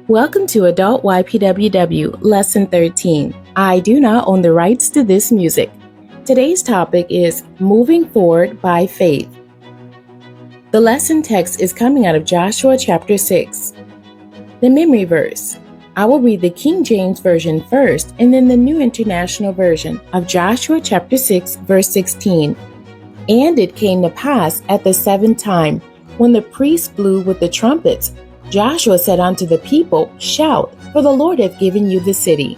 Welcome to Adult ypww Lesson 13. I do not own the rights to this music. Today's topic is Moving Forward by Faith. The lesson text is coming out of Joshua chapter 6. The memory verse. I will read the King James Version first and then the New International Version of Joshua chapter 6 verse 16. And it came to pass at the seventh time, when the priests blew with the trumpets, Joshua said unto the people, Shout, for the Lord hath given you the city.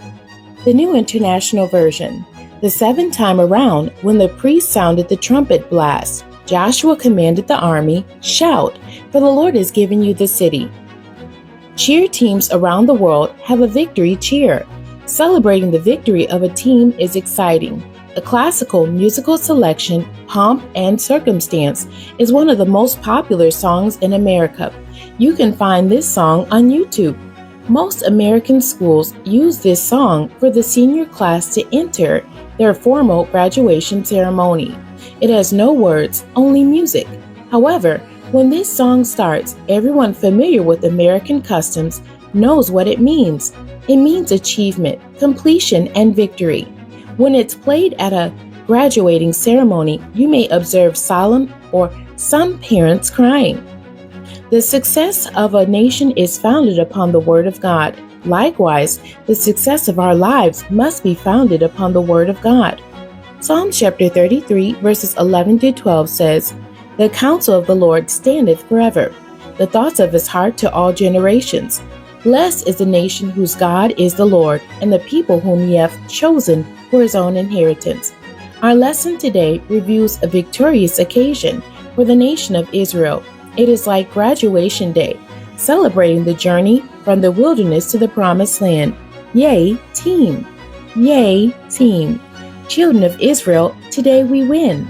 The New International Version. The seventh time around, when the priest sounded the trumpet blast, Joshua commanded the army, Shout, for the Lord has given you the city. Cheer teams around the world have a victory cheer. Celebrating the victory of a team is exciting. The classical musical selection, Pomp and Circumstance, is one of the most popular songs in America. You can find this song on YouTube. Most American schools use this song for the senior class to enter their formal graduation ceremony. It has no words, only music. However, when this song starts, everyone familiar with American customs knows what it means. It means achievement, completion, and victory. When it's played at a graduating ceremony, you may observe solemn or some parents crying. The success of a nation is founded upon the Word of God. Likewise, the success of our lives must be founded upon the Word of God. Psalm chapter 33, verses 11 to 12 says, The counsel of the Lord standeth forever, the thoughts of his heart to all generations. Blessed is the nation whose God is the Lord, and the people whom he hath chosen for his own inheritance. Our lesson today reviews a victorious occasion for the nation of Israel. It is like graduation day, celebrating the journey from the wilderness to the promised land. Yea, team! Yea, team! Children of Israel, today we win.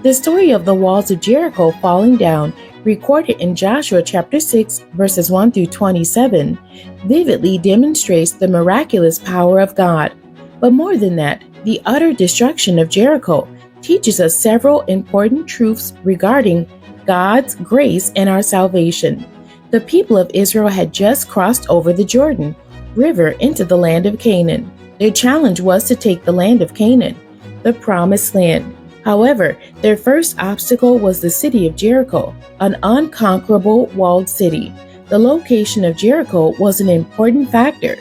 The story of the walls of Jericho falling down, recorded in Joshua chapter 6, verses 1 through 27, vividly demonstrates the miraculous power of God. But more than that, the utter destruction of Jericho teaches us several important truths regarding God's grace and our salvation. The people of Israel had just crossed over the Jordan River into the land of Canaan. Their challenge was to take the land of Canaan, the promised land. However, their first obstacle was the city of Jericho, an unconquerable walled city. The location of Jericho was an important factor.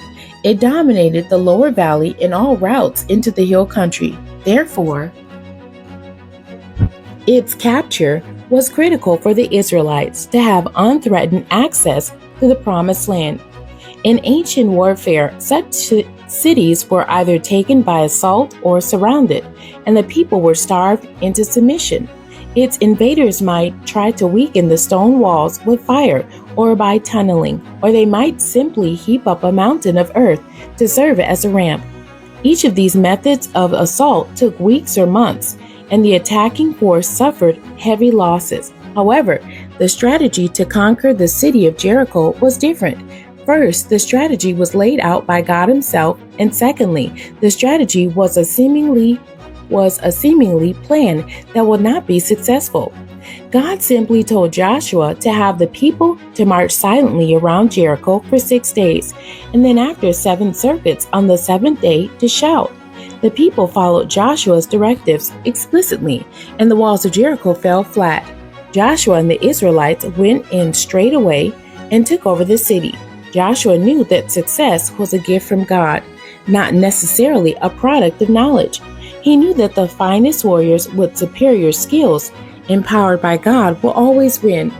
It dominated the lower valley and all routes into the hill country. Therefore, its capture was critical for the Israelites to have unthreatened access to the promised land. In ancient warfare, such cities were either taken by assault or surrounded, and the people were starved into submission. Its invaders might try to weaken the stone walls with fire or by tunneling, or they might simply heap up a mountain of earth to serve as a ramp. Each of these methods of assault took weeks or months, and the attacking force suffered heavy losses. However, the strategy to conquer the city of Jericho was different. First, the strategy was laid out by God himself, and secondly, the strategy was a seemingly plan that would not be successful. God simply told Joshua to have the people to march silently around Jericho for 6 days, and then after 7 circuits on the 7th day to shout. The people followed Joshua's directives explicitly, and the walls of Jericho fell flat. Joshua and the Israelites went in straight away and took over the city. Joshua knew that success was a gift from God, not necessarily a product of knowledge. He knew that the finest warriors with superior skills, empowered by God, will always win.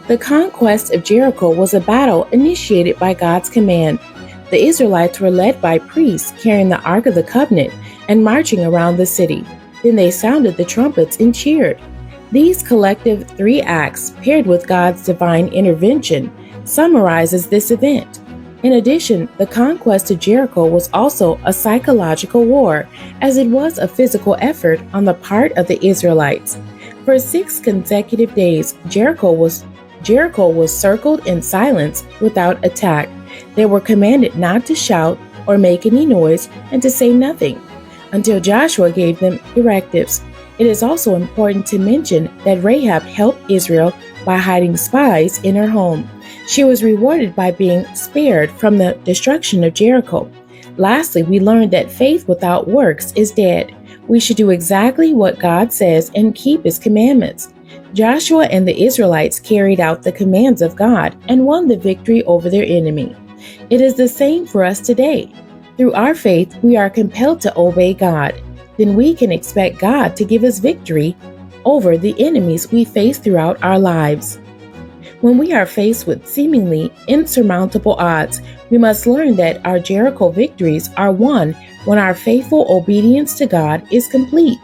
The conquest of Jericho was a battle initiated by God's command. The Israelites were led by priests carrying the Ark of the Covenant and marching around the city. Then they sounded the trumpets and cheered. These collective 3 acts, paired with God's divine intervention, summarizes this event. In addition, the conquest of Jericho was also a psychological war, as it was a physical effort on the part of the Israelites. For 6 consecutive days, Jericho was circled in silence without attack. They were commanded not to shout or make any noise and to say nothing until Joshua gave them directives. It is also important to mention that Rahab helped Israel by hiding spies in her home. She was rewarded by being spared from the destruction of Jericho. Lastly, we learned that faith without works is dead. We should do exactly what God says and keep His commandments. Joshua and the Israelites carried out the commands of God and won the victory over their enemy. It is the same for us today. Through our faith, we are compelled to obey God. Then we can expect God to give us victory over the enemies we face throughout our lives. When we are faced with seemingly insurmountable odds, we must learn that our Jericho victories are won when our faithful obedience to God is complete.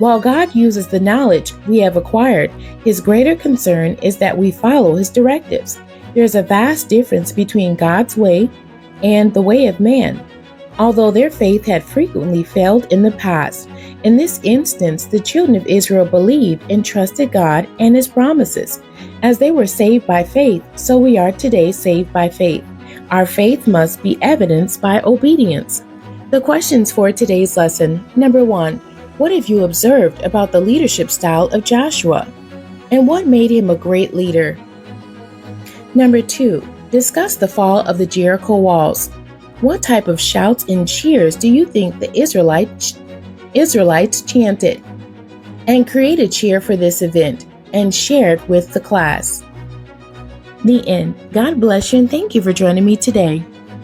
While God uses the knowledge we have acquired, His greater concern is that we follow His directives. There is a vast difference between God's way and the way of man. Although their faith had frequently failed in the past, in this instance, the children of Israel believed and trusted God and His promises. As they were saved by faith, so we are today saved by faith. Our faith must be evidenced by obedience. The questions for today's lesson. Number 1. What have you observed about the leadership style of Joshua? And what made him a great leader? Number 2. Discuss the fall of the Jericho walls. What type of shouts and cheers do you think the Israelites chanted? And create a cheer for this event and share it with the class. The end. God bless you and thank you for joining me today.